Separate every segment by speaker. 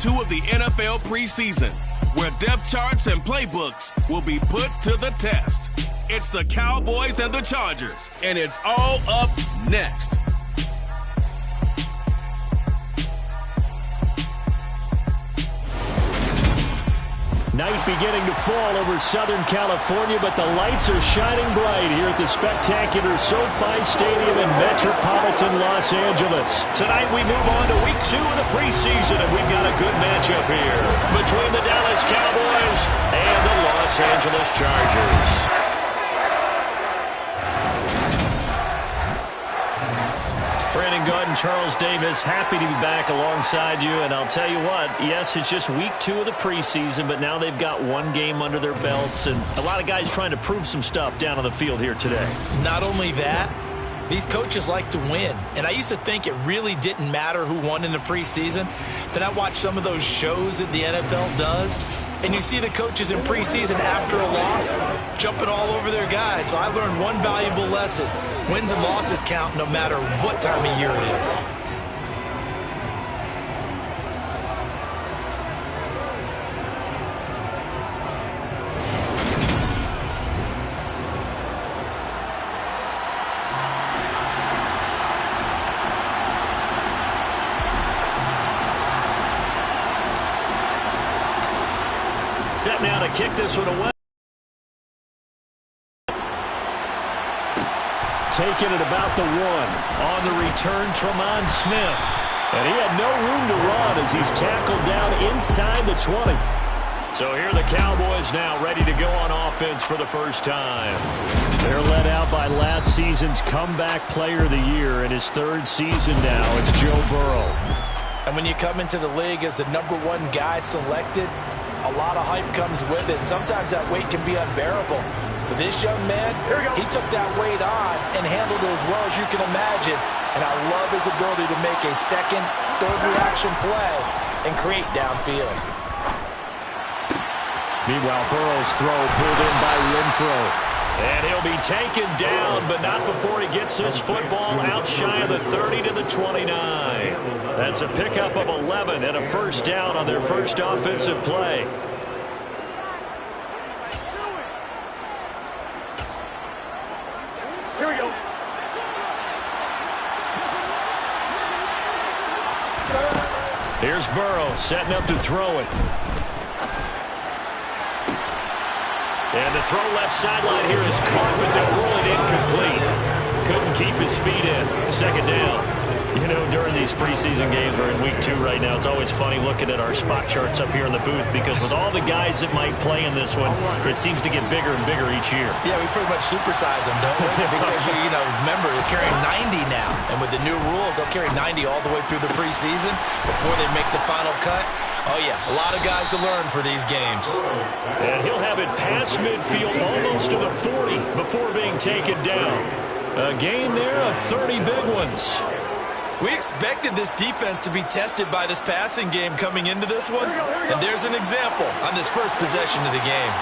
Speaker 1: 2 of the NFL preseason, where depth charts and playbooks will be put to the test. It's the Cowboys and the Chargers, and it's all up next.
Speaker 2: Night beginning to fall over Southern California, but the lights are shining bright here at the spectacular SoFi Stadium in metropolitan Los Angeles. Tonight we move on to week 2 of the preseason, and we've got a good matchup here between the Dallas Cowboys and the Los Angeles Chargers. Brandon Gaud and Charles Davis, happy to be back alongside you. And I'll tell you what, yes, it's just week 2 of the preseason, but now they've got one game under their belts. And a lot of guys trying to prove some stuff down on the field here today.
Speaker 3: Not only that, these coaches like to win. And I used to think it really didn't matter who won in the preseason. Then I watched some of those shows that the NFL does, and you see the coaches in preseason after a loss jumping all over their guys. So I learned one valuable lesson. Wins and losses count no matter what time of year it is.
Speaker 2: Set now to kick this one away. Taking it about the 1. On the return, Tremont Smith. And he had no room to run as he's tackled down inside the 20. So here are the Cowboys now ready to go on offense for the first time. They're led out by last season's comeback player of the year in his 3rd season now. It's Joe Burrow.
Speaker 3: And when you come into the league as the #1 guy selected, a lot of hype comes with it. Sometimes that weight can be unbearable. But this young man, he took that weight on and handled it as well as you can imagine. And I love his ability to make a second, third reaction play and create downfield.
Speaker 2: Meanwhile, Burrow's throw pulled in by Renfro. And he'll be taken down, but not before he gets his football out shy of the 30 to the 29. That's a pickup of 11 and a first down on their first offensive play.
Speaker 4: Here we go.
Speaker 2: Here's Burrow setting up to throw it. And the throw left sideline here is caught, but they'll rule it incomplete. Couldn't keep his feet in. Second down. You know, during these preseason games, we're in week 2 right now, it's always funny looking at our spot charts up here in the booth because with all the guys that might play in this one, it seems to get bigger and bigger each year.
Speaker 3: Yeah, we pretty much supersize them, don't we? Because, you know, remember, they're carrying 90 now. And with the new rules, they'll carry 90 all the way through the preseason before they make the final cut. Oh, yeah, a lot of guys to learn for these games.
Speaker 2: And he'll have it past midfield almost to the 40 before being taken down. A gain there of 30 big ones.
Speaker 3: We expected this defense to be tested by this passing game coming into this one, and there's an example on this first possession of the game.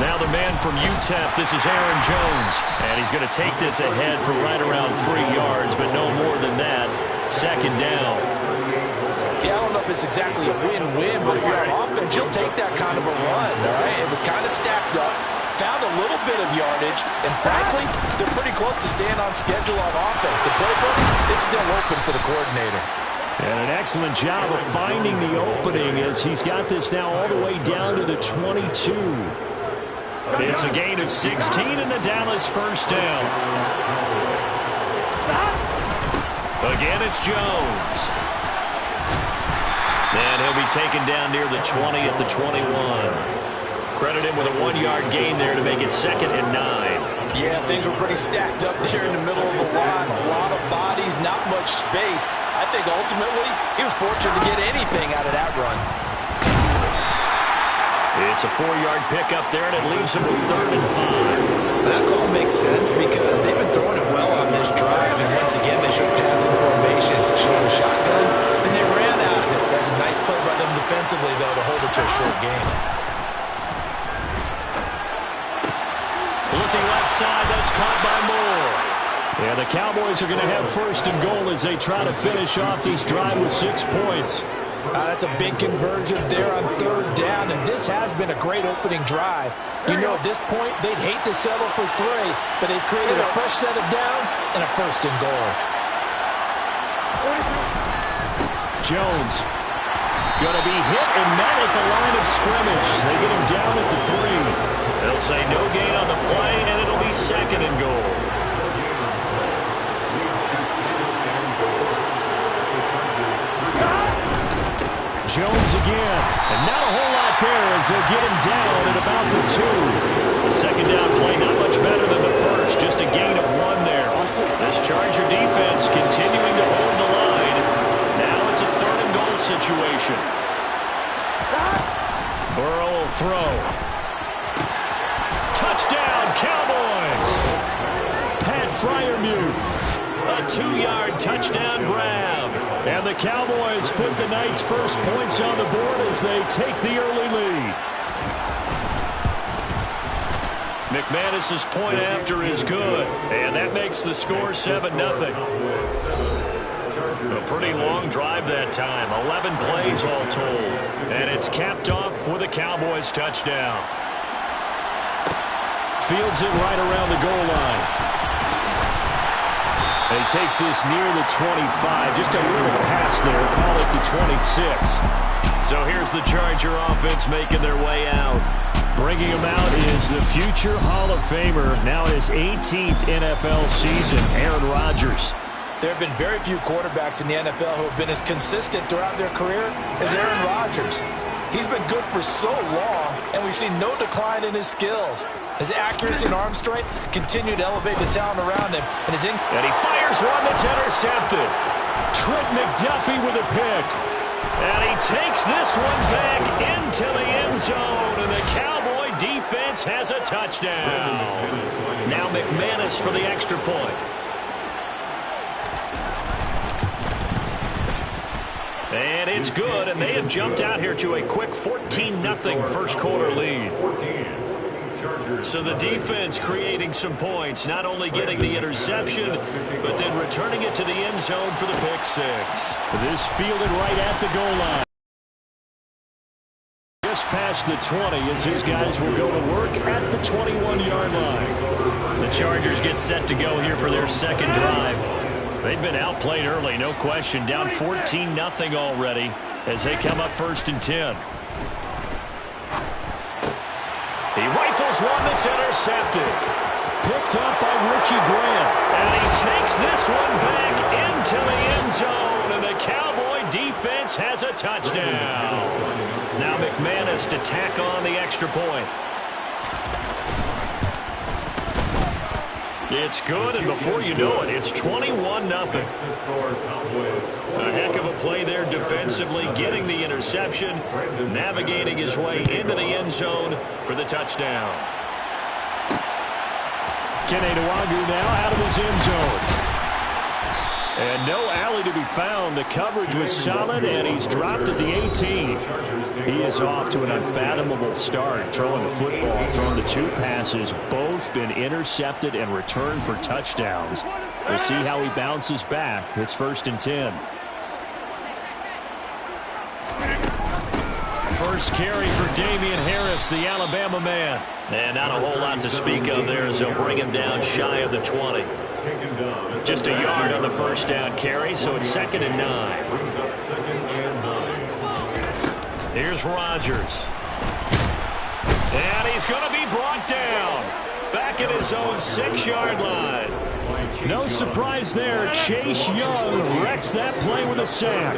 Speaker 2: Now the man from UTEP, this is Aaron Jones, and he's going to take this ahead for right around 3 yards, but no more than that. Second down.
Speaker 3: Yeah, I don't know if it's exactly a win-win, but if you're on offense, you'll take that kind of a run, all right? It was kind of stacked up. Found a little bit of yardage, and frankly, they're pretty close to staying on schedule on offense. The playbook is still open for the coordinator.
Speaker 2: And an excellent job of finding the opening as he's got this now all the way down to the 22. It's a gain of 16 and the Dallas first down. Again, it's Jones. And he'll be taken down near the 20 at the 21. Credit him with a 1-yard gain there to make it 2nd and 9.
Speaker 3: Yeah, things were pretty stacked up there in the middle of the line. A lot of bodies, not much space. I think ultimately he was fortunate to get anything out of that run.
Speaker 2: It's a 4-yard pickup there, and it leaves him with 3rd and 5.
Speaker 3: That call makes sense because they've been throwing it well on this drive. And once again, they showed passing formation, showing a shotgun. Then they ran out of it. That's a nice play by them defensively, though, to hold it to a short game.
Speaker 2: Looking left side, that's caught by Moore. Yeah, the Cowboys are going to have first and goal as they try to finish off this drive with 6 points.
Speaker 3: That's a big conversion there on 3rd down, and this has been a great opening drive. You know, at this point, they'd hate to settle for 3, but they've created a fresh set of downs and a first and goal.
Speaker 2: Jones going to be hit and met at the line of scrimmage. They get him down at the 3. They'll say no gain on the play, and it'll be 2nd and goal. Jones again, and not a whole lot there as they'll get him down at about the 2. The 2nd down play not much better than the first, just a gain of 1 there. This Charger defense continuing to hold the line. Now it's a 3rd and goal situation. Burrow will throw. Touchdown, Cowboys! Pat Freiermuth. A 2-yard touchdown grab. And the Cowboys put the night's first points on the board as they take the early lead. McManus's point after is good, and that makes the score 7-0. A pretty long drive that time, 11 plays all told. And it's capped off with a Cowboys touchdown. Fields it right around the goal line. And he takes this near the 25. Just a little pass there. Call it the 26. So here's the Charger offense making their way out. Bringing him out is the future Hall of Famer, now in his 18th NFL season, Aaron Rodgers.
Speaker 3: There have been very few quarterbacks in the NFL who have been as consistent throughout their career as Aaron Rodgers. He's been good for so long, and we've seen no decline in his skills. His accuracy and arm strength continue to elevate the talent around him. And
Speaker 2: he fires one that's intercepted. Trent McDuffie with a pick. And he takes this one back into the end zone. And the Cowboy defense has a touchdown. Now McManus for the extra point. And it's good, and they have jumped out here to a quick 14-0 first quarter lead. So the defense creating some points, not only getting the interception, but then returning it to the end zone for the pick 6. This fielded right at the goal line. Just past the 20 as his guys will go to work at the 21-yard line. The Chargers get set to go here for their 2nd drive. They've been outplayed early, no question. Down 14-0 already as they come up 1st and 10. He rifles one that's intercepted. Picked up by Richie Grant. And he takes this one back into the end zone. And the Cowboy defense has a touchdown. Now McManus to tack on the extra point. It's good, and before you know it, it's 21-0. A heck of a play there defensively, getting the interception, navigating his way into the end zone for the touchdown. Kenny Nwagu now out of his end zone. And no alley to be found. The coverage was solid, and he's dropped at the 18. He is off to an unfathomable start, throwing the football, throwing the 2 passes, both been intercepted and returned for touchdowns. We'll see how he bounces back. It's 1st and 10. First carry for Damian Harris, the Alabama man. And not a whole lot to speak of there as they'll bring him down shy of the 20. Just a yard on the first down carry, so it's 2nd and 9. Here's Rodgers. And he's going to be brought down. Back at his own 6-yard line. No surprise there. Chase Young wrecks that play with a sack.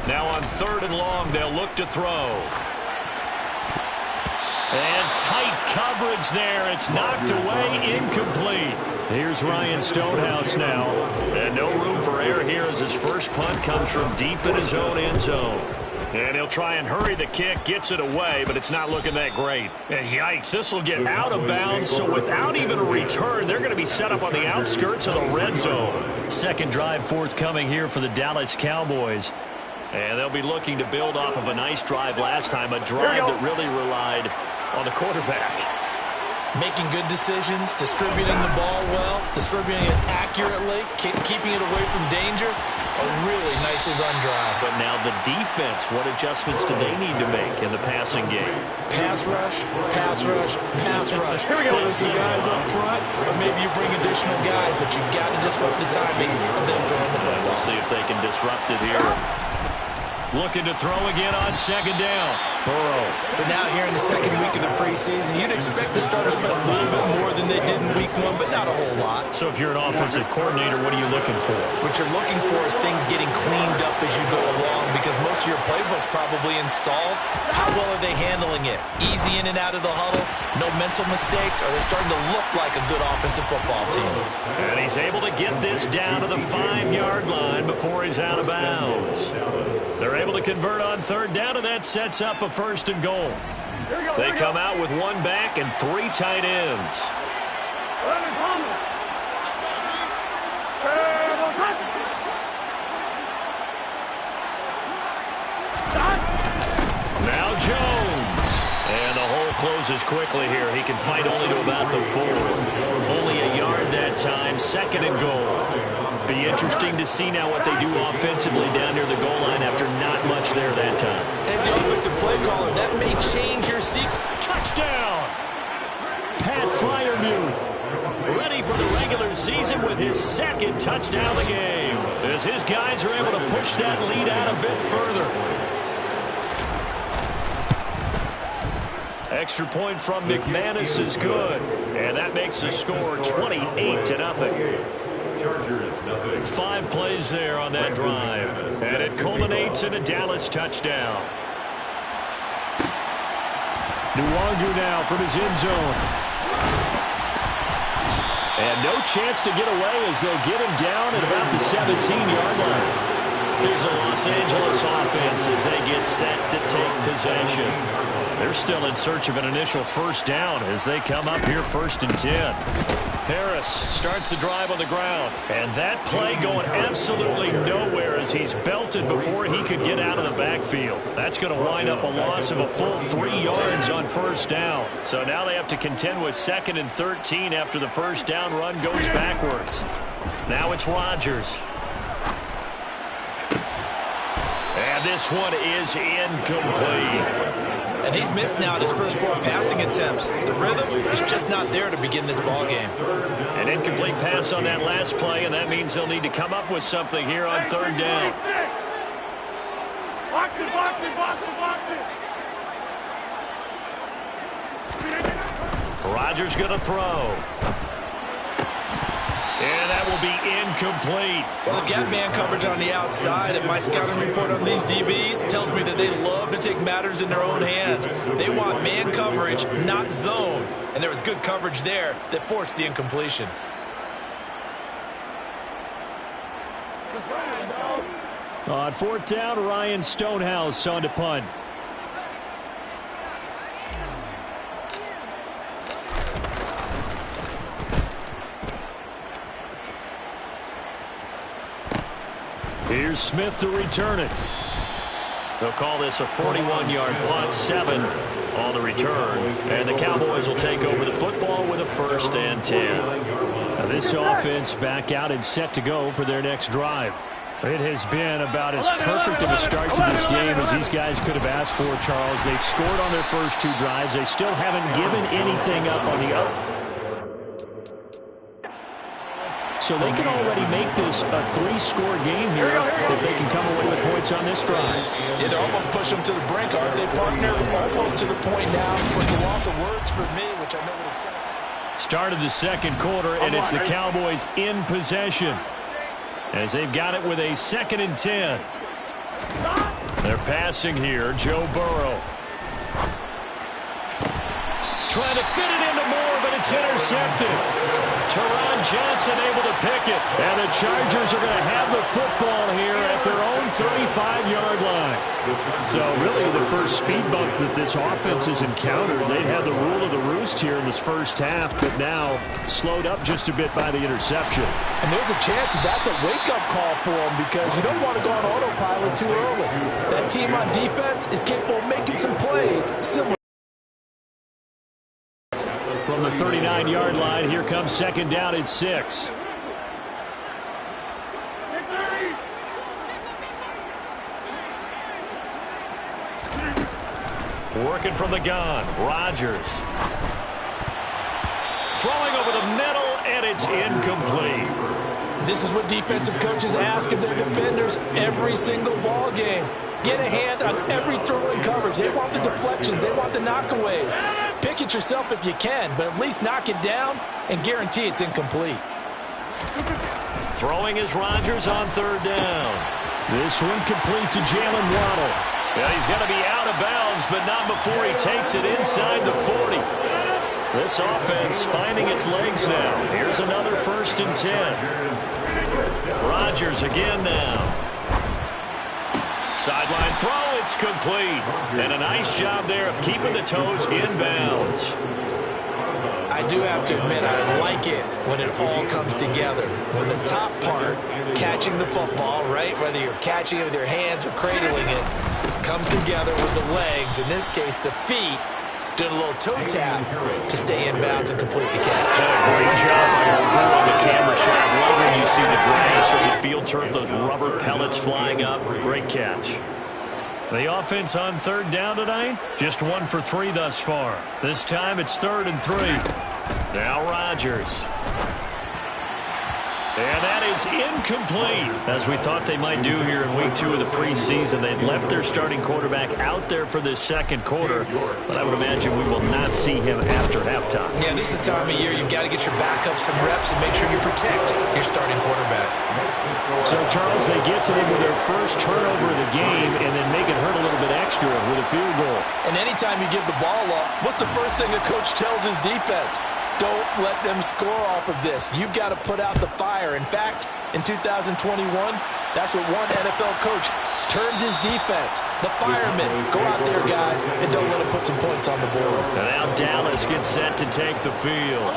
Speaker 2: Now on 3rd and long, they'll look to throw. And tight coverage there. It's knocked away, incomplete. Here's Ryan Stonehouse now. And no room for error here as his first punt comes from deep in his own end zone. And he'll try and hurry the kick, gets it away, but it's not looking that great. And yikes, this will get out of bounds, so without even a return, they're going to be set up on the outskirts of the red zone. 2nd drive forthcoming here for the Dallas Cowboys. And they'll be looking to build off of a nice drive last time, a drive that really relied on the quarterback.
Speaker 3: Making good decisions, distributing the ball well, distributing it accurately, keeping it away from danger. A really nicely run drive.
Speaker 2: But now the defense, what adjustments do they need to make in the passing game?
Speaker 3: Pass rush, pass rush, pass rush. Here we go. Some guys up front, or maybe you bring additional guys, but you got to disrupt the timing of them throwing the football.
Speaker 2: We'll see if they can disrupt it here. Looking to throw again on second down. Burrow.
Speaker 3: So now here in the second week of the preseason, you'd expect the starters to play a little bit more than they did in week 1, but not a whole lot.
Speaker 2: So if you're an offensive coordinator, what are you looking for?
Speaker 3: What you're looking for is things getting cleaned up as you go along, because most of your playbook's probably installed. How well are they handling it? Easy in and out of the huddle, no mental mistakes, or are they starting to look like a good offensive football team?
Speaker 2: And he's able to get this down to the 5-yard line before he's out of bounds. They're able to convert on third down, and that sets up a first and goal. They come out with one back and 3 tight ends. Now Jones. And the hole closes quickly here. He can fight only to about the 4. Only a yard that time. Second and goal. Be interesting to see now what they do offensively down near the goal line after not much there that time.
Speaker 3: As the offensive play caller, that may change your sequence.
Speaker 2: Touchdown! Pat Fryermuth ready for the regular season with his second touchdown of the game, as his guys are able to push that lead out a bit further. Extra point from McManus is good, and that makes the score 28-0. 5 plays there on that drive, and it culminates in a Dallas touchdown. Nwangu now from his end zone. And no chance to get away as they'll get him down at about the 17-yard line. Here's a Los Angeles offense as they get set to take possession. They're still in search of an initial first down as they come up here 1st and 10. Harris starts the drive on the ground. And that play going absolutely nowhere as he's belted before he could get out of the backfield. That's going to wind up a loss of a full 3 yards on first down. So now they have to contend with 2nd and 13 after the first down run goes backwards. Now it's Rodgers. And this one is incomplete.
Speaker 3: And he's missed now his first 4 passing attempts. The rhythm is just not there to begin this ball game.
Speaker 2: An incomplete pass on that last play, and that means they'll need to come up with something here on third down.
Speaker 4: Box it, box it, box it, box it.
Speaker 2: Rodgers going to throw. And that will be incomplete.
Speaker 3: Well, they've got man coverage on the outside, and my scouting report on these DBs tells me that they love to take matters in their own hands. They want man coverage, not zone. And there was good coverage there that forced the incompletion.
Speaker 2: On 4th down, Ryan Stonehouse on to punt. Here's Smith to return it. They'll call this a 41-yard punt, 7 on the return. And the Cowboys will take over the football with a 1st and 10. Now this offense back out and set to go for their next drive. It has been about as perfect of a start to this game as these guys could have asked for, Charles. They've scored on their first 2 drives. They still haven't given anything up on the other. So they can already make this a 3-score game here if they can come away with points on this drive.
Speaker 3: Yeah, they're almost push them to the brink, aren't they, partner? Almost to the point now. But the loss of words for me, which I know would excite.
Speaker 2: Start of the second quarter, and it's the Cowboys in possession as they've got it with a 2nd and 10. They're passing here. Joe Burrow trying to fit it into Moore, but it's intercepted. Teron Johnson able to pick it. And the Chargers are going to have the football here at their own 35-yard line. So really the first speed bump that this offense has encountered. They had the rule of the roost here in this first half, but now slowed up just a bit by the interception.
Speaker 3: And there's a chance that that's a wake-up call for them because you don't want to go on autopilot too early. That team on defense is capable of making some plays similar.
Speaker 2: From the 39-yard line, here comes second down and 6. Working from the gun, Rodgers. Throwing over the middle, and it's incomplete.
Speaker 3: This is what defensive coaches ask of their defenders every single ball game. Get a hand on every throw in coverage. They want the deflections. They want the knockaways. Pick it yourself if you can, but at least knock it down and guarantee it's incomplete.
Speaker 2: Throwing is Rodgers on third down. This one complete to Jalen Waddle. Yeah, he's got to be out of bounds, but not before he takes it inside the 40. This offense finding its legs now. Here's another 1st and 10. Rodgers again now. Sideline throw, it's complete. And a nice job there of keeping the toes in bounds.
Speaker 3: I do have to admit, I like it when it all comes together. When the top part, catching the football, right, whether you're catching it with your hands or cradling it, comes together with the legs, in this case the feet, doing a little toe tap to stay in bounds and complete the catch.
Speaker 2: Great job by your crew on the camera shot. Love when you see the grass or the field turf, those rubber pellets flying up. Great catch. The offense on third down tonight, just 1 for 3 thus far. This time it's 3rd and 3. Now Rodgers. And that is incomplete. As we thought they might do here in week 2 of the preseason, they'd left their starting quarterback out there for this second quarter, but I would imagine we will not see him after halftime.
Speaker 3: Yeah, this is the time of year you've got to get your backup some reps and make sure you protect your starting quarterback.
Speaker 2: So, Charles, they get to him with their first turnover of the game and then make it hurt a little bit extra with a field goal.
Speaker 3: And anytime you give the ball up, what's the first thing a coach tells his defense? Don't let them score off of this. You've got to put out the fire. In fact, in 2021, that's what one NFL coach termed his defense. The firemen. Go out there, guys, and don't let them put some points on the board.
Speaker 2: And now Dallas gets set to take the field.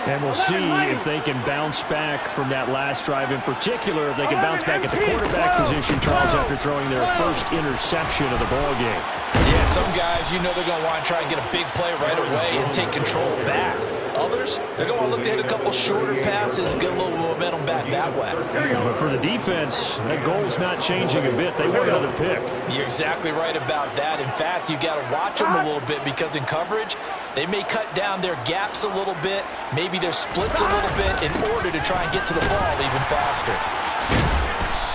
Speaker 2: And we'll see if they can bounce back from that last drive. In particular, if they can bounce back at the quarterback position, Charles, after throwing their first interception of the ball game.
Speaker 3: Yeah, some guys, you know they're going to want to try and get a big play right away and take control back. Others, they're going to want to look to hit a couple shorter passes, get a little momentum back that way.
Speaker 2: But for the defense, that goal's not changing a bit. They want another pick.
Speaker 3: You're exactly right about that. In fact, you got to watch them a little bit because in coverage, they may cut down their gaps a little bit, maybe their splits a little bit in order to try and get to the ball even faster.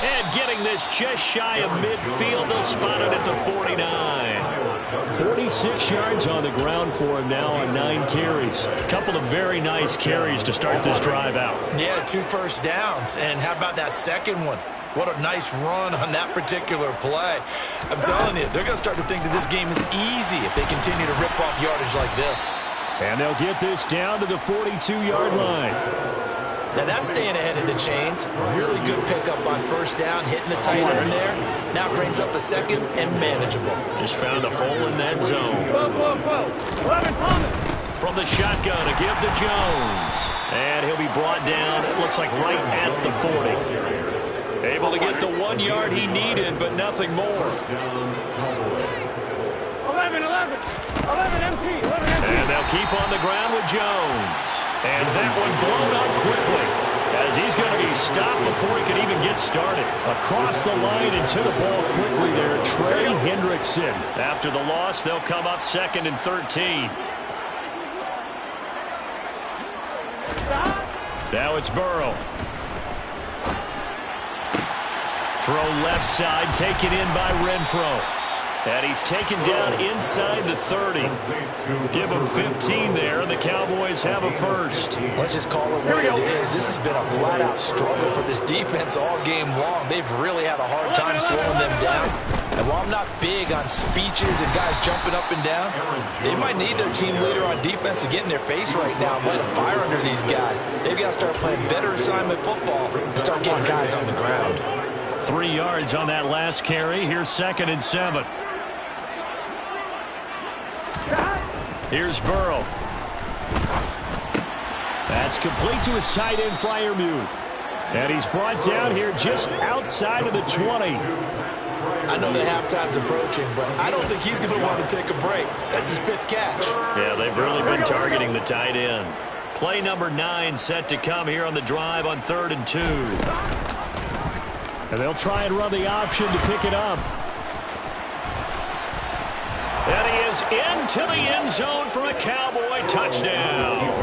Speaker 2: And getting this just shy of midfield, they'll spot it at the 49. 46 yards on the ground for him now on 9 carries. A couple of very nice carries to start this drive out.
Speaker 3: Yeah, 2 first downs. And how about that second one? What a nice run on that particular play. I'm telling you, they're going to start to think that this game is easy if they continue to rip off yardage like this.
Speaker 2: And they'll get this down to the 42-yard line.
Speaker 3: Now that's staying ahead of the chains. Really good pickup on first down, hitting the tight end there. Now brings up a second and manageable.
Speaker 2: Just found a hole in that zone. From the shotgun, a give to Jones. And he'll be brought down, it looks like right at the 40. Able to get the 1 yard he needed, but nothing more.
Speaker 4: 11 empty. 11 empty.
Speaker 2: And they'll keep on the ground with Jones. And that one blown up quickly as he's going to be stopped before he could even get started. Across the line and to the ball quickly there, Trey Hendrickson. After the loss, they'll come up 2nd and 13. Now it's Burrow. Throw left side, taken in by Renfro. And he's taken down inside the 30. Give him 15 there, and the Cowboys have a first.
Speaker 3: Let's just call it what it is. This has been a flat-out struggle for this defense all game long. They've really had a hard time slowing them down. And while I'm not big on speeches and guys jumping up and down, they might need their team leader on defense to get in their face right now and light a fire under these guys. They've got to start playing better assignment football and start getting guys on the ground.
Speaker 2: 3 yards on that last carry. Here's 2nd and 7. Here's Burrow. That's complete to his tight end, Freiermuth. And he's brought down here just outside of the 20.
Speaker 3: I know that halftime's approaching, but I don't think he's going to want to take a break. That's his 5th catch.
Speaker 2: Yeah, they've really been targeting the tight end. Play number 9 set to come here on the drive on 3rd and 2. And they'll try and run the option to pick it up. And he is into the end zone for a Cowboy touchdown.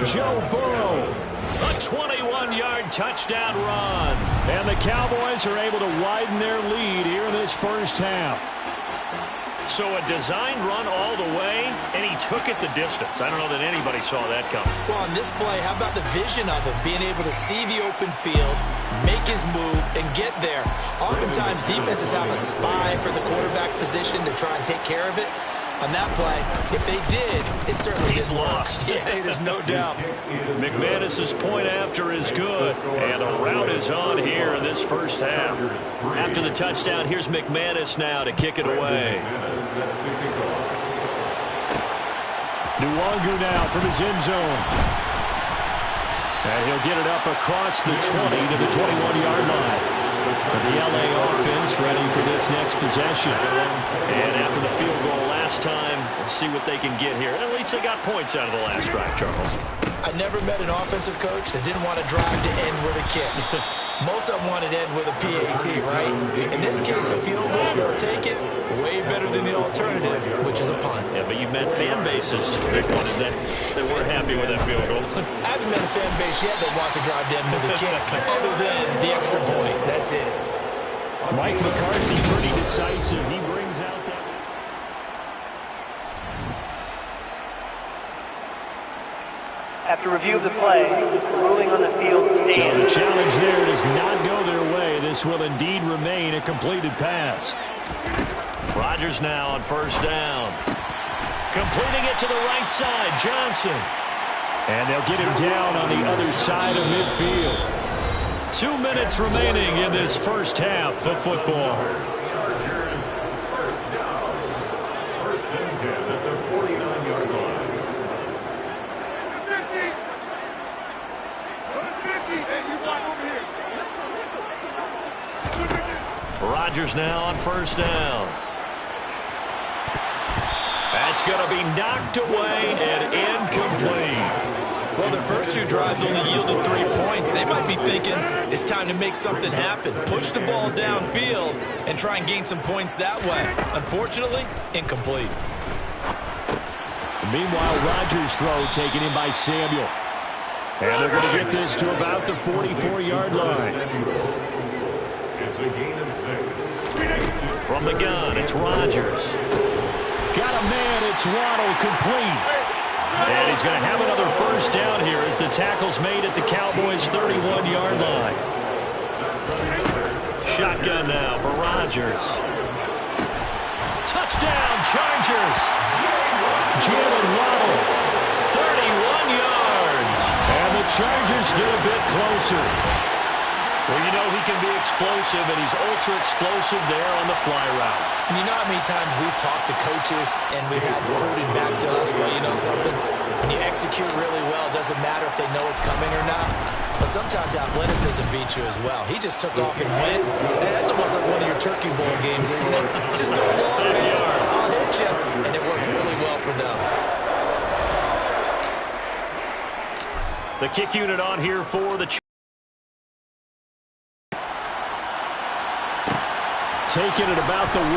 Speaker 2: Joe Burrow, a 21-yard touchdown run. And the Cowboys are able to widen their lead here in this first half. So a designed run all the way, and he took it the distance. I don't know that anybody saw that coming.
Speaker 3: Well, on this play, how about the vision of him, being able to see the open field, make his move, and get there. Oftentimes, defenses have a spy for the quarterback position to try and take care of it. On that play, if they did, it certainly
Speaker 2: He's
Speaker 3: didn't
Speaker 2: lost.
Speaker 3: work. Yeah, there's no doubt.
Speaker 2: McManus's point after is good, and the route is on here in this first half. After the touchdown, here's McManus now to kick it away. Nwangu now from his end zone. And he'll get it up across the 20 to the 21-yard line. But the LA offense ready for this next possession. And after the field goal last time, we'll see what they can get here. At least they got points out of the last drive, Charles.
Speaker 3: I never met an offensive coach that didn't want to drive to end with a kick. Most of them wanted to end with a PAT, right? In this case, a field goal, they'll take it way better than the alternative, which is a punt.
Speaker 2: Yeah, but you've met fan bases that wanted that were happy with that field goal.
Speaker 3: I haven't met a fan base yet that wants to drive to end with a kick, other than the extra point. That's it.
Speaker 2: Mike McCarthy pretty decisive. He brings out that.
Speaker 5: After review of the play, the ruling on the field stands.
Speaker 2: So the challenge there does not go their way. This will indeed remain a completed pass. Rodgers now on 1st down. Completing it to the right side, Johnson. And they'll get him down on the other side of midfield. 2 minutes remaining in this first half of football.
Speaker 6: First down. 1st and 10 at the 49-yard line.
Speaker 2: Rodgers now on 1st down. That's going to be knocked away and incomplete.
Speaker 3: Well, their first 2 drives only yielded 3 points. They might be thinking it's time to make something happen. Push the ball downfield and try and gain some points that way. Unfortunately, incomplete.
Speaker 2: Meanwhile, Rodgers' throw taken in by Samuel. And they're going to get this to about the 44-yard line.
Speaker 6: It's a gain of 6.
Speaker 2: From the gun, it's Rodgers. Got a man, it's Waddle, complete. And he's going to have another first down here as the tackle's made at the Cowboys' 31-yard line. Shotgun now for Rodgers. Touchdown, Chargers. Jalen Waddle, 31 yards. And the Chargers get a bit closer. Well, you know he can be explosive, and he's ultra-explosive there on the fly route.
Speaker 3: And you know how many times we've talked to coaches and we've had quoted back to us, well, you know something? When you execute really well, it doesn't matter if they know it's coming or not. But sometimes athleticism beats you as well. He just took off and went. And that's almost like one of your Turkey Bowl games, isn't it? Just go long, man. I'll hit you. And it worked really well for them.
Speaker 2: The kick unit on here for the taking it about the 1.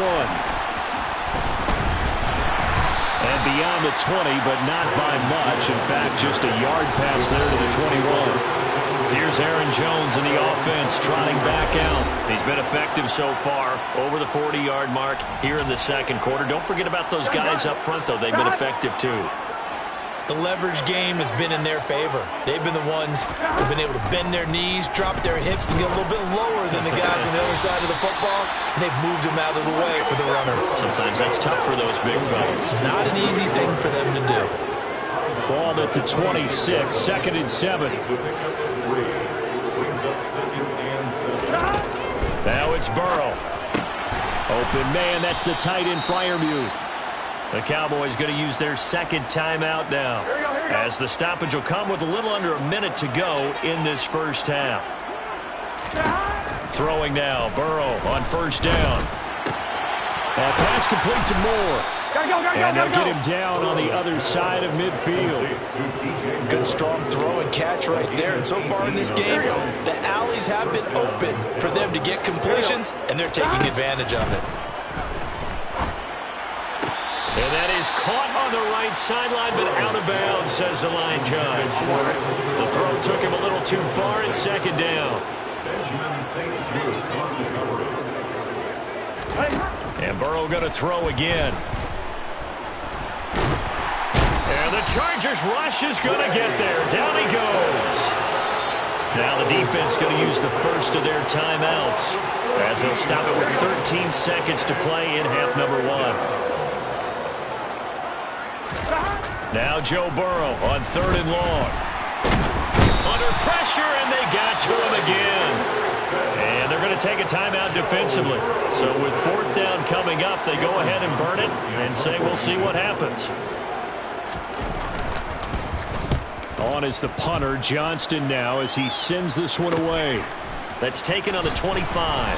Speaker 2: And beyond the 20, but not by much. In fact, just a yard pass there to the 21. Here's Aaron Jones in the offense trotting back out. He's been effective so far over the 40-yard mark here in the 2nd quarter. Don't forget about those guys up front, though. They've been effective, too.
Speaker 3: The leverage game has been in their favor. They've been the ones who've been able to bend their knees, drop their hips, and get a little bit lower than the guys on the other side of the football, and they've moved them out of the way for the runner.
Speaker 2: Sometimes that's tough for those big fellas.
Speaker 3: Not an easy thing for them to do.
Speaker 2: Ball at the 26, 2nd and 7. Now it's Burrow. Open man, that's the tight end Freiermuth. The Cowboys going to use their second timeout now, as the stoppage will come with a little under a minute to go in this first half. Throwing now, Burrow on first down. That pass complete to Moore. And they'll get him down on the other side of midfield.
Speaker 3: Good strong throw and catch right there. And so far in this game, the alleys have been open for them to get completions, and they're taking advantage of it.
Speaker 2: And that is caught on the right sideline, but out of bounds, says the line judge. The throw took him a little too far, and 2nd down. And Burrow going to throw again. And the Chargers rush is going to get there. Down he goes. Now the defense going to use the first of their timeouts, as they'll stop it with 13 seconds to play in half number 1. Now Joe Burrow on 3rd and long. Under pressure, and they got to him again. And they're going to take a timeout defensively. So with 4th down coming up, they go ahead and burn it and say we'll see what happens. On is the punter, Johnston, now as he sends this one away. That's taken on the 25.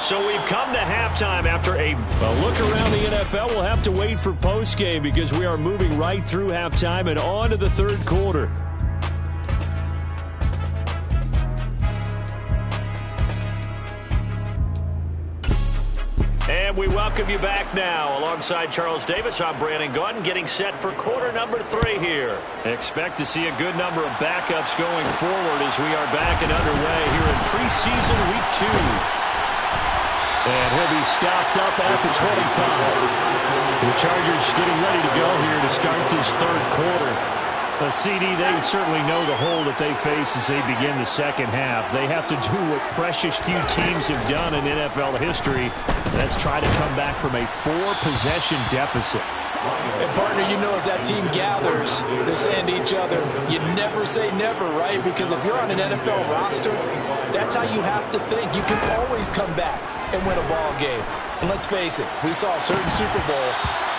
Speaker 2: So we've come to halftime after a look around the NFL. We'll have to wait for postgame because we are moving right through halftime and on to the 3rd quarter. And we welcome you back now. Alongside Charles Davis, I'm Brandon Gaudin, getting set for quarter number 3 here. Expect to see a good number of backups going forward as we are back and underway here in preseason week 2. And he'll be stopped up at the 25. The Chargers getting ready to go here to start this 3rd quarter. CD, they certainly know the hole that they face as they begin the 2nd half. They have to do what precious few teams have done in NFL history. That's try to come back from a 4-possession deficit.
Speaker 3: And partner, you know, as that team gathers, they're saying to each other, you never say never, right? Because if you're on an NFL roster, that's how you have to think. You can always come back and win a ball game. And let's face it, we saw a certain Super Bowl,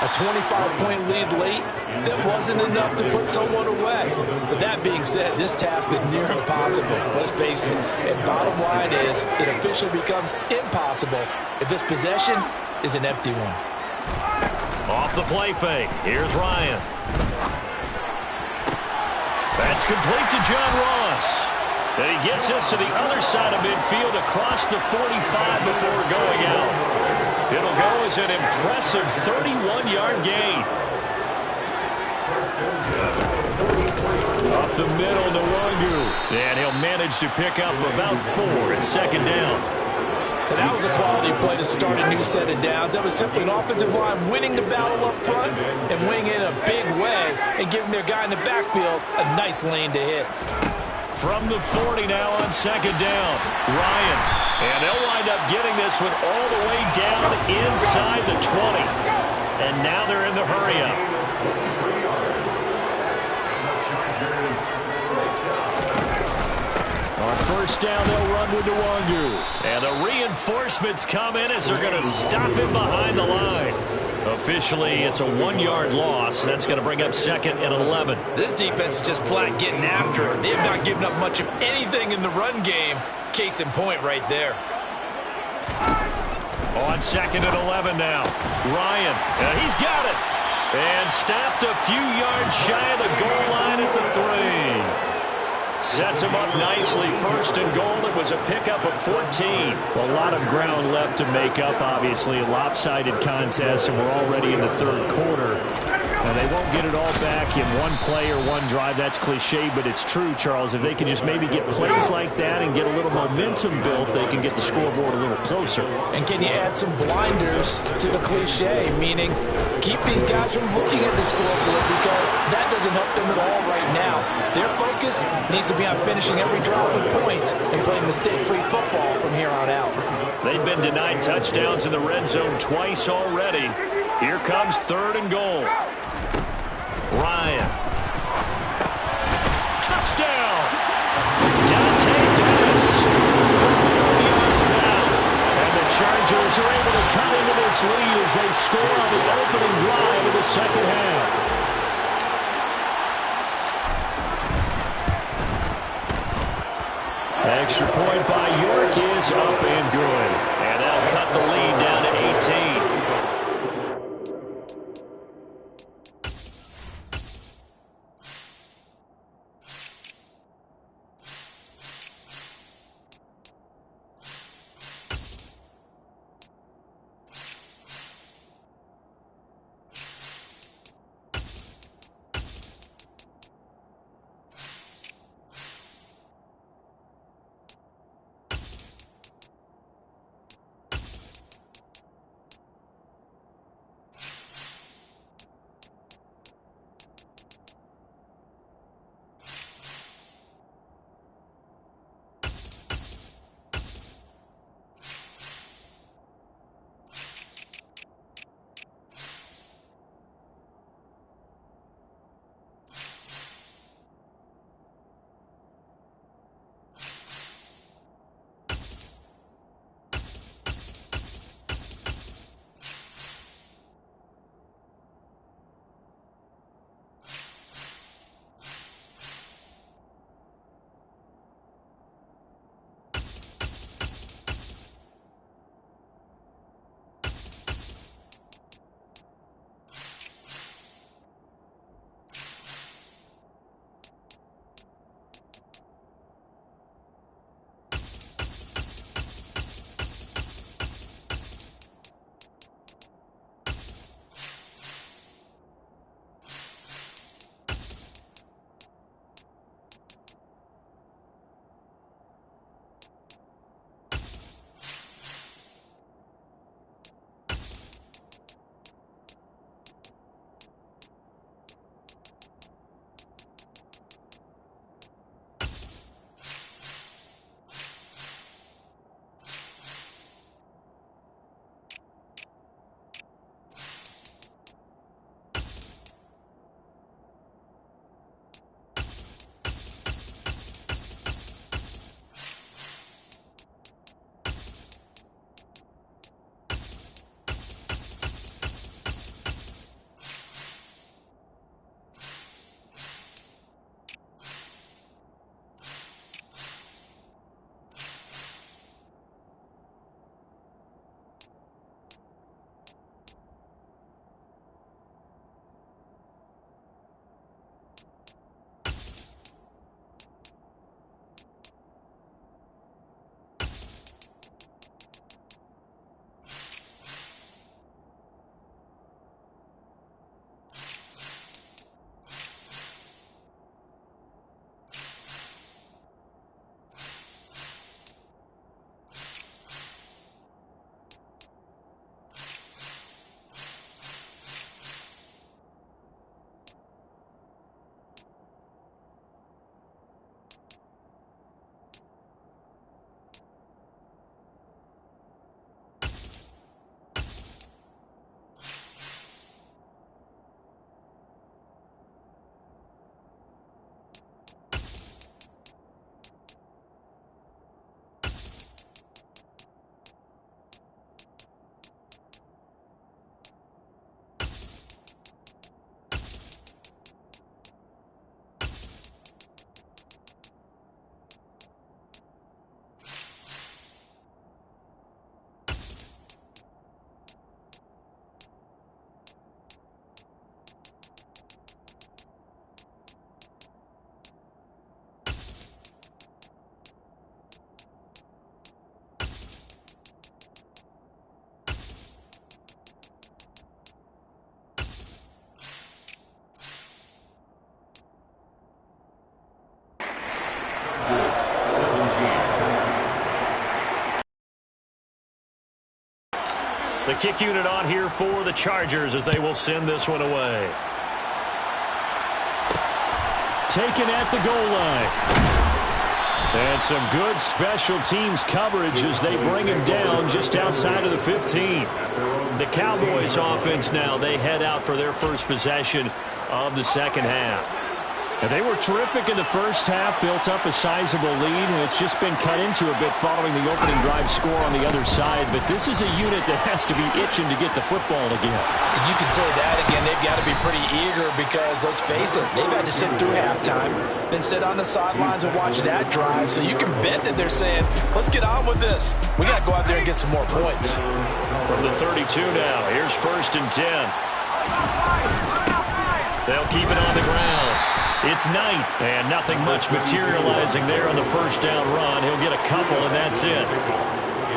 Speaker 3: a 25-point lead late, that wasn't enough to put someone away. But that being said, this task is near impossible. Let's face it. And bottom line is, it officially becomes impossible if this possession is an empty one.
Speaker 2: Off the play fake. Here's Ryan. That's complete to John Ross. And he gets us to the other side of midfield across the 45 before going out. It'll go as an impressive 31-yard gain. Up the middle, Nwangu. And he'll manage to pick up about 4 at 2nd down.
Speaker 3: And that was a quality play to start a new set of downs. That was simply an offensive line winning the battle up front and winning in a big way and giving their guy in the backfield a nice lane to hit.
Speaker 2: From the 40 now on 2nd down, Ryan. And they'll wind up getting this one all the way down inside the 20. And now they're in the hurry-up. On first down, they'll run with Nwangu. And the reinforcements come in as they're going to stop him behind the line. Officially, it's a 1-yard loss. That's going to bring up 2nd and 11.
Speaker 3: This defense is just flat getting after it. They have not given up much of anything in the run game. Case in point right there.
Speaker 2: On 2nd and 11 now. Ryan, he's got it. And stopped a few yards shy of the goal line at the 3. Sets him up nicely. 1st and goal. It was a pickup of 14.
Speaker 7: A lot of ground left to make up, obviously. A lopsided contest, and we're already in the 3rd quarter.
Speaker 2: Now, they won't get it all back in one play or one drive. That's cliche, but it's true, Charles. If they can just maybe get plays like that and get a little momentum built, they can get the scoreboard a little closer.
Speaker 3: And can you add some blinders to the cliche, meaning keep these guys from looking at the scoreboard because that doesn't help them at all right now. Their focus needs to be on finishing every drive with points and playing mistake-free football from here on out.
Speaker 2: They've been denied touchdowns in the red zone twice already. Here comes 3rd and goal. Ryan. Touchdown! Dante Pettis from 4 yards out. And the Chargers are able to cut into this lead as they score on the opening drive of the second half. Extra point by York is up and good. And that'll cut the lead down to 18. kick unit on here for the Chargers as they will send this one away. Taken at the goal line. And some good special teams coverage as they bring him down just outside of the 15. The Cowboys offense now, they head out for their first possession of the second half. And they were terrific in the first half, built up a sizable lead, and it's just been cut into a bit following the opening drive score on the other side. But this is a unit that has to be itching to get the football again.
Speaker 3: You can say that again. They've got to be pretty eager because, let's face it, they've had to sit through halftime, then sit on the sidelines and watch that drive. So you can bet that they're saying, let's get on with this. We got to go out there and get some more points.
Speaker 2: From the 32 now, here's 1st and 10. They'll keep it on the ground. It's Knight, and nothing much materializing there on the first down run. He'll get a couple, and that's it.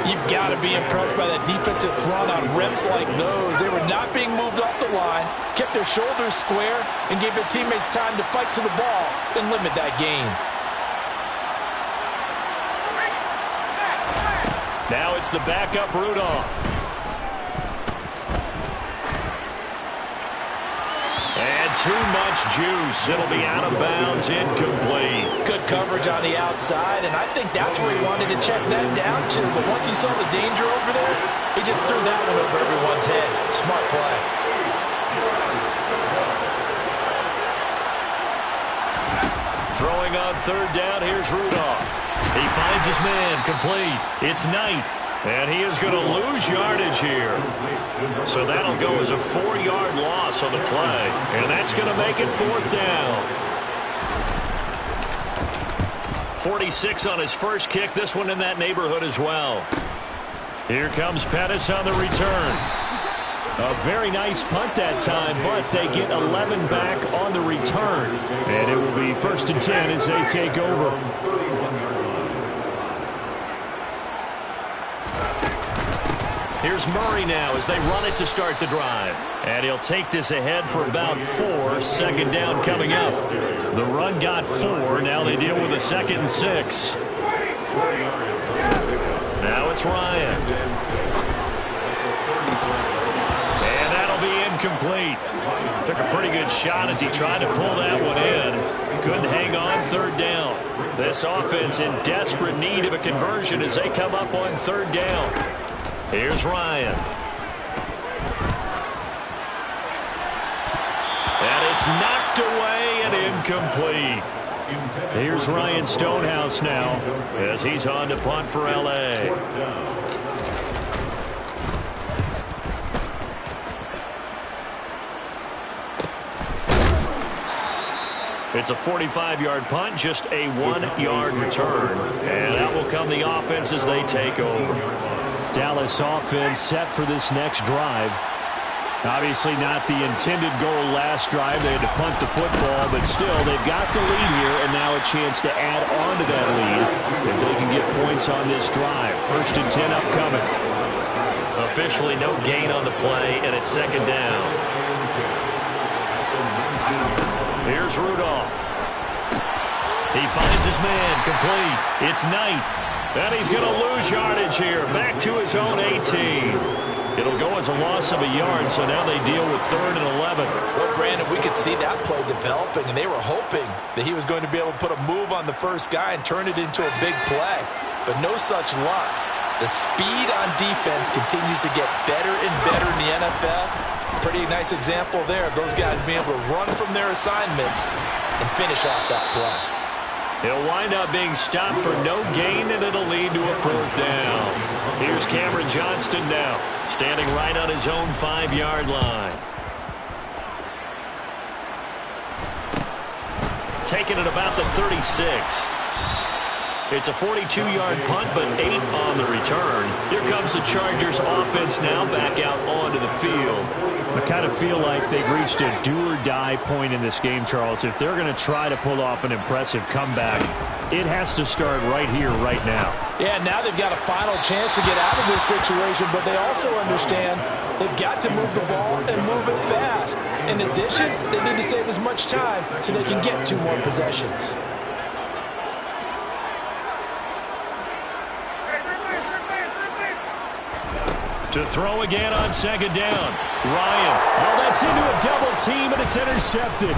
Speaker 3: You've got to be impressed by that defensive front on reps like those. They were not being moved off the line, kept their shoulders square, and gave their teammates time to fight to the ball and limit that gain.
Speaker 2: Now it's the backup Rudolph. And too much juice. It'll be out of bounds, incomplete.
Speaker 3: Good coverage on the outside, and I think that's where he wanted to check that down to. But once he saw the danger over there, he just threw that one over everyone's head. Smart play.
Speaker 2: Throwing on 3rd down, here's Rudolph. He finds his man, complete. It's Knight. And he is going to lose yardage here. So that'll go as a 4-yard loss on the play. And that's going to make it 4th down. 46 on his first kick. This one in that neighborhood as well. Here comes Pettis on the return. A very nice punt that time, but they get 11 back on the return. And it will be 1st and 10 as they take over. Here's Murray now as they run it to start the drive. And he'll take this ahead for about 4. 2nd down coming up. The run got 4. Now they deal with a 2nd and 6. Now it's Ryan. And that'll be incomplete. Took a pretty good shot as he tried to pull that one in. Couldn't hang on 3rd down. This offense in desperate need of a conversion as they come up on 3rd down. Here's Ryan. And it's knocked away and incomplete. Here's Ryan Stonehouse now as he's on to punt for L.A. It's a 45-yard punt, just a 1-yard return. And that will come the offense as they take over. Dallas offense set for this next drive. Obviously not the intended goal last drive. They had to punt the football, but still they've got the lead here and now a chance to add on to that lead if they can get points on this drive. 1st and 10 upcoming. Officially no gain on the play, and it's 2nd down. Here's Rudolph. He finds his man, complete. It's Knight. And he's going to lose yardage here. Back to his own 18. It'll go as a loss of a yard, so now they deal with 3rd and 11.
Speaker 3: Well, Brandon, we could see that play developing, and they were hoping that he was going to be able to put a move on the first guy and turn it into a big play. But no such luck. The speed on defense continues to get better and better in the NFL. Pretty nice example there of those guys being able to run from their assignments and finish off that play.
Speaker 2: He'll wind up being stopped for no gain, and it'll lead to a 4th down. Here's Cameron Johnston now, standing right on his own 5-yard line. Taking it about the 36. It's a 42-yard punt, but 8 on the return. Here comes the Chargers offense now back out onto the field. I kind of feel like they've reached a do-or-die point in this game, Charles. If they're going to try to pull off an impressive comeback, it has to start right here, right now.
Speaker 3: Yeah, now they've got a final chance to get out of this situation, but they also understand they've got to move the ball and move it fast. In addition, they need to save as much time so they can get 2 more possessions.
Speaker 2: To throw again on second down. Ryan. Oh, that's into a double team, and it's intercepted.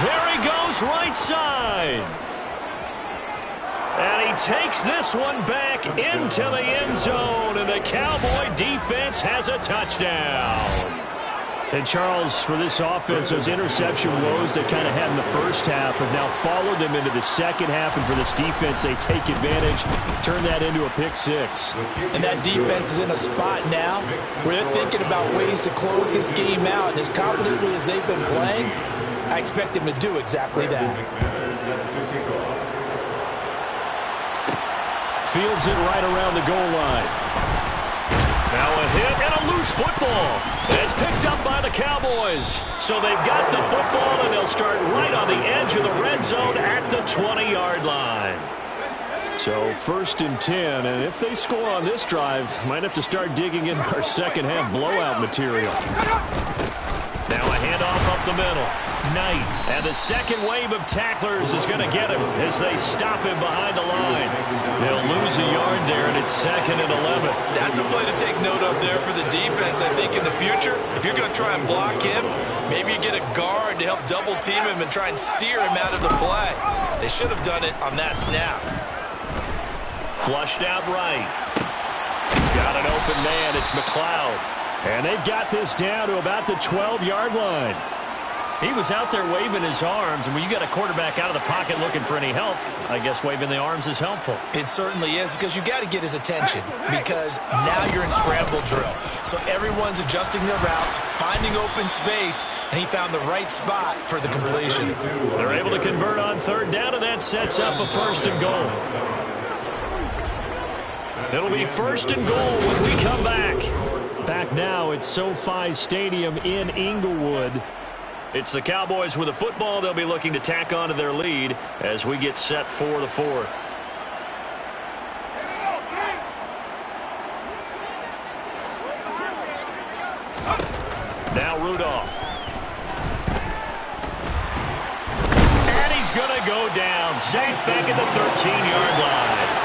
Speaker 2: There he goes, right side. And he takes this one back into the end zone, and the Cowboy defense has a touchdown. And, Charles, for this offense, those interception woes they kind of had in the first half have now followed them into the second half. And for this defense, they take advantage, turn that into a pick six.
Speaker 3: And that defense is in a spot now where they're thinking about ways to close this game out. And as confidently as they've been playing, I expect them to do exactly that.
Speaker 2: Fields it right around the goal line. Now a hit and a loose football. It's picked up by the Cowboys. So they've got the football, and they'll start right on the edge of the red zone at the 20-yard line. So 1st and 10, and if they score on this drive, might have to start digging in our second-half blowout material. Now a handoff up the middle. Knight, and the second wave of tacklers is going to get him as they stop him behind the line. They'll lose a yard there, and it's 2nd and 11.
Speaker 3: That's a play to take note of there for the defense. I think in the future, if you're going to try and block him, maybe you get a guard to help double team him and try and steer him out of the play. They should have done it on that snap.
Speaker 2: Flushed out right. Got an open man. It's McLeod. And they've got this down to about the 12-yard line. He was out there waving his arms, and when you got a quarterback out of the pocket looking for any help, I guess waving the arms is helpful.
Speaker 3: It certainly is, because you got to get his attention, because now you're in scramble drill. So everyone's adjusting their routes, finding open space, and he found the right spot for the completion.
Speaker 2: They're able to convert on 3rd down, and that sets up a 1st and goal. It'll be 1st and goal when we come back. Back now at SoFi Stadium in Inglewood. It's the Cowboys with the football. They'll be looking to tack on to their lead as we get set for the 4th. Now Rudolph. And he's going to go down. Safe back at the 13-yard line.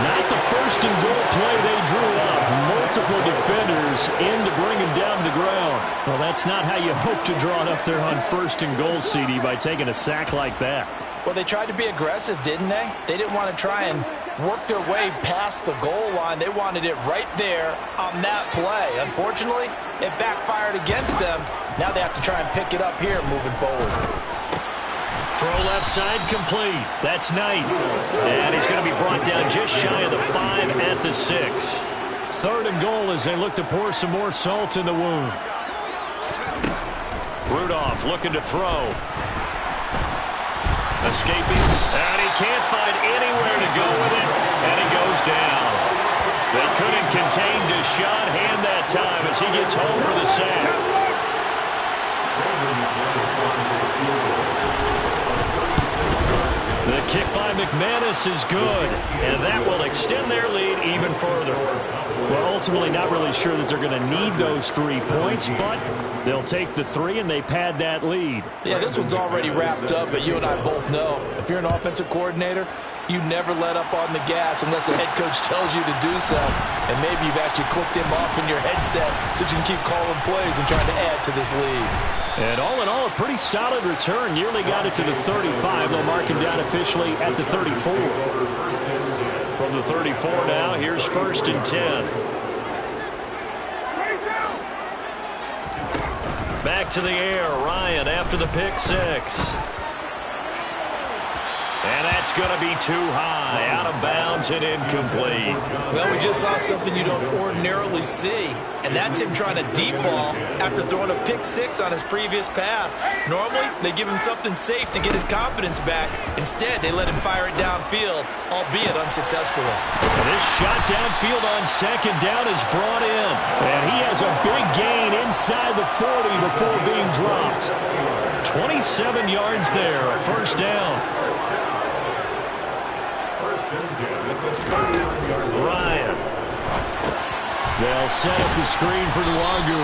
Speaker 2: Not the 1st and goal play they drew up. Multiple defenders in to bring him down to the ground. Well, that's not how you hope to draw it up there on 1st and goal, CD, by taking a sack like that.
Speaker 3: Well, they tried to be aggressive, didn't they? They didn't want to try and work their way past the goal line. They wanted it right there on that play. Unfortunately, it backfired against them. Now they have to try and pick it up here moving forward.
Speaker 2: Throw left side complete. That's Knight. And he's going to be brought down just shy of the 5 at the 6. 3rd and goal as they look to pour some more salt in the wound. Rudolph looking to throw. Escaping. And he can't find anywhere to go with it. And he goes down. They couldn't contain Deshaun Hand that time as he gets home for the sack. The kick by McManus is good, and that will extend their lead even further. Well, ultimately not really sure that they're going to need those 3 points, but they'll take the 3 and they pad that lead.
Speaker 3: Yeah, this one's already wrapped up, but you and I both know if you're an offensive coordinator, you never let up on the gas unless the head coach tells you to do so. And maybe you've actually clicked him off in your headset so you can keep calling plays and trying to add to this lead.
Speaker 2: And all in all, a pretty solid return. Nearly got it to the 35. They'll mark him down officially at the 34. From the 34 now, here's 1st and 10. Back to the air. Ryan after the pick 6. And that's going to be too high, out of bounds and incomplete.
Speaker 3: Well, we just saw something you don't ordinarily see, and that's him trying to deep ball after throwing a pick 6 on his previous pass. Normally, they give him something safe to get his confidence back. Instead, they let him fire it downfield, albeit unsuccessfully.
Speaker 2: And this shot downfield on 2nd down is brought in. And he has a big gain inside the 40 before being dropped. 27 yards there, a 1st down. Ryan. They'll set up the screen for Nwagu.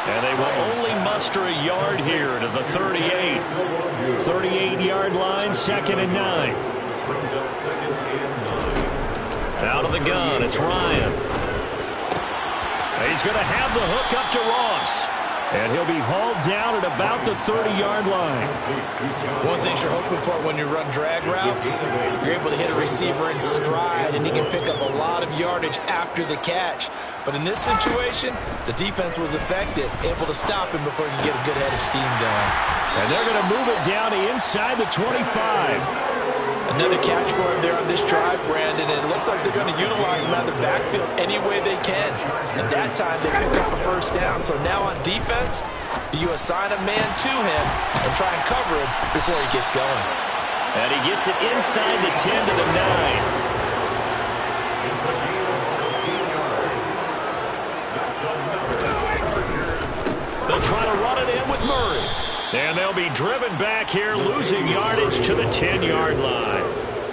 Speaker 2: And they will only muster a yard here to the 38. 38-yard line, 2nd and 9. Out of the gun, it's Ryan. He's going to have the hook up to Ross. And he'll be hauled down at about the 30-yard line.
Speaker 3: One thing you're hoping for when you run drag routes, you're able to hit a receiver in stride, and he can pick up a lot of yardage after the catch. But in this situation, the defense was effective, able to stop him before he could get a good head of steam going.
Speaker 2: And they're going to move it down to inside the 25.
Speaker 3: Another catch for him there on this drive, Brandon, and it looks like they're going to utilize him out of the backfield any way they can. And that time they pick up a first down. So now on defense, do you assign a man to him and try and cover him before he gets going?
Speaker 2: And he gets it inside the 10 to the 9. They'll try to run it in with Murray. And they'll be driven back here, losing yardage to the 10-yard line.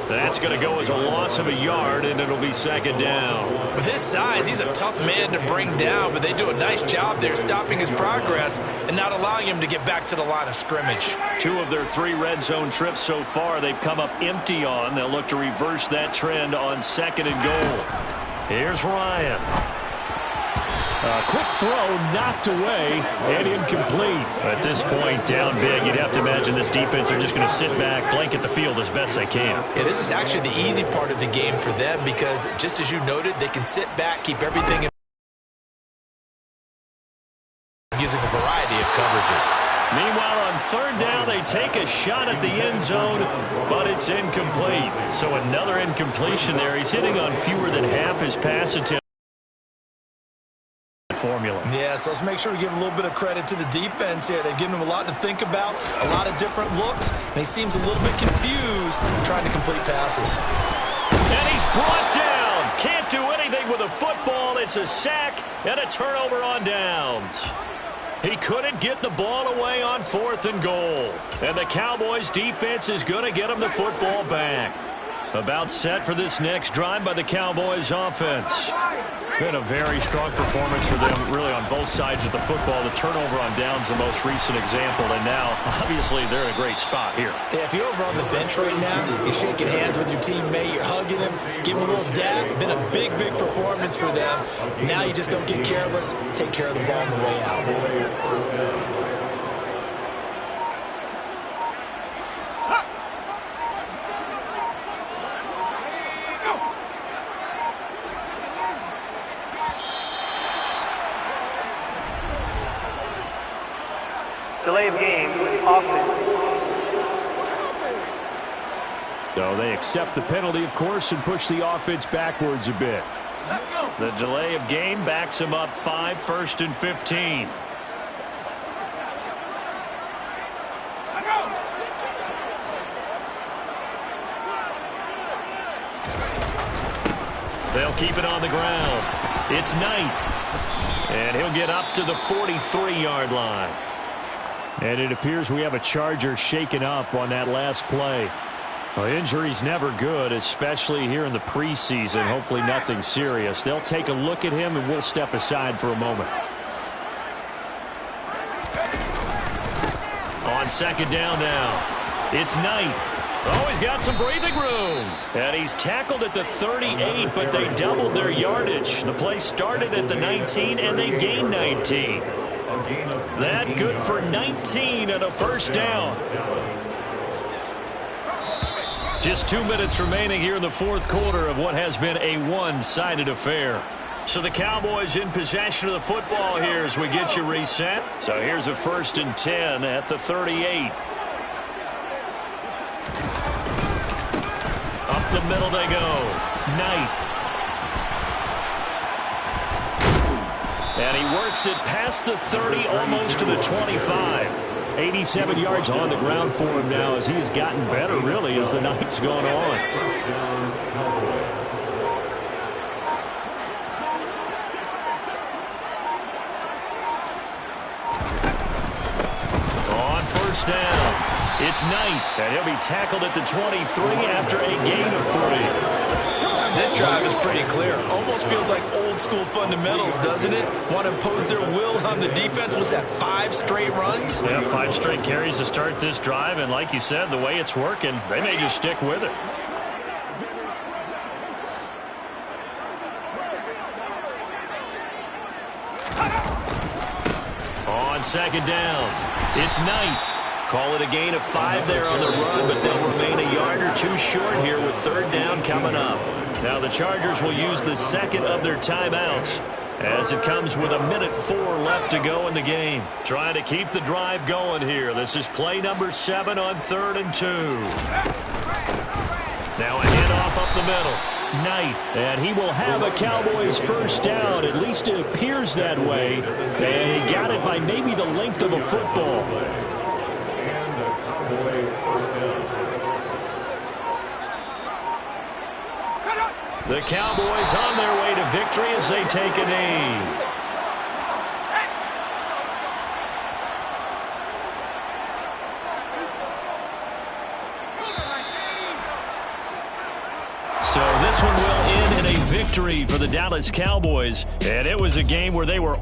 Speaker 2: That's going to go as a loss of a yard, and it'll be second down.
Speaker 3: With his size, he's a tough man to bring down, but they do a nice job there stopping his progress and not allowing him to get back to the line of scrimmage.
Speaker 2: 2 of their 3 red zone trips so far, they've come up empty on. They'll look to reverse that trend on second and goal. Here's Ryan. A quick throw knocked away and incomplete. At this point, down big, you'd have to imagine this defense are just going to sit back, blanket the field as best they can.
Speaker 3: Yeah, this is actually the easy part of the game for them because, just as you noted, they can sit back, keep everything in using a variety of coverages.
Speaker 2: Meanwhile, on third down, they take a shot at the end zone, but it's incomplete. So another incompletion there. He's hitting on fewer than half his pass attempts. Formula.
Speaker 3: Yeah, so let's make sure we give a little bit of credit to the defense here. They've given him a lot to think about, a lot of different looks, and he seems a little bit confused trying to complete passes.
Speaker 2: And he's brought down. Can't do anything with a football. It's a sack and a turnover on downs. He couldn't get the ball away on 4th and goal. And the Cowboys defense is going to get him the football back. About set for this next drive by the Cowboys offense. Been a very strong performance for them, really, on both sides of the football. The turnover on downs, the most recent example, and now, obviously, they're in a great spot here.
Speaker 3: Yeah, if you're over on the bench right now, you're shaking hands with your teammate, you're hugging him, give him a little dab. Been a big, big performance for them. Now you just don't get careless. Take care of the ball on the way out.
Speaker 5: Delay of game, offense.
Speaker 2: So they accept the penalty, of course, and push the offense backwards a bit. The delay of game backs him up 5, 1st and 15. They'll keep it on the ground. It's Knight. And he'll get up to the 43-yard line. And it appears we have a Charger shaken up on that last play. Well, injury's never good, especially here in the preseason. Hopefully nothing serious. They'll take a look at him, and we'll step aside for a moment. On second down now, it's Knight. Oh, he's got some breathing room. And he's tackled at the 38, but they doubled their yardage. The play started at the 19, and they gained 19. That good for 19 and a first down. Just 2 minutes remaining here in the 4th quarter of what has been a one-sided affair. So the Cowboys in possession of the football here as we get you reset. So here's a 1st and 10 at the 38. Up the middle they go. Knight. And he works it past the 30, almost to the 25. 87 yards on the ground for him now as he has gotten better, really, as the night's gone on. On first down, it's Knight, and he'll be tackled at the 23 after a gain of 3.
Speaker 3: This drive is pretty clear. Almost feels like old-school fundamentals, doesn't it? Want to impose their will on the defense. Was that 5 straight runs?
Speaker 2: Yeah, 5 straight carries to start this drive, and like you said, the way it's working, they may just stick with it. second down. It's Knight. Call it a gain of 5 there on the run, but they'll remain a yard or two short here with third down coming up. Now the Chargers will use the second of their timeouts as it comes with 1:04 left to go in the game. Trying to keep the drive going here. This is play number 7 on 3rd and 2. Now a handoff up the middle. Knight, and he will have a Cowboys first down. At least it appears that way. And he got it by maybe the length of a football.
Speaker 6: And a Cowboy first down.
Speaker 2: The Cowboys on their way to victory as they take a knee. So this one will end in a victory for the Dallas Cowboys. And it was a game where they were...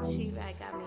Speaker 7: She right got me.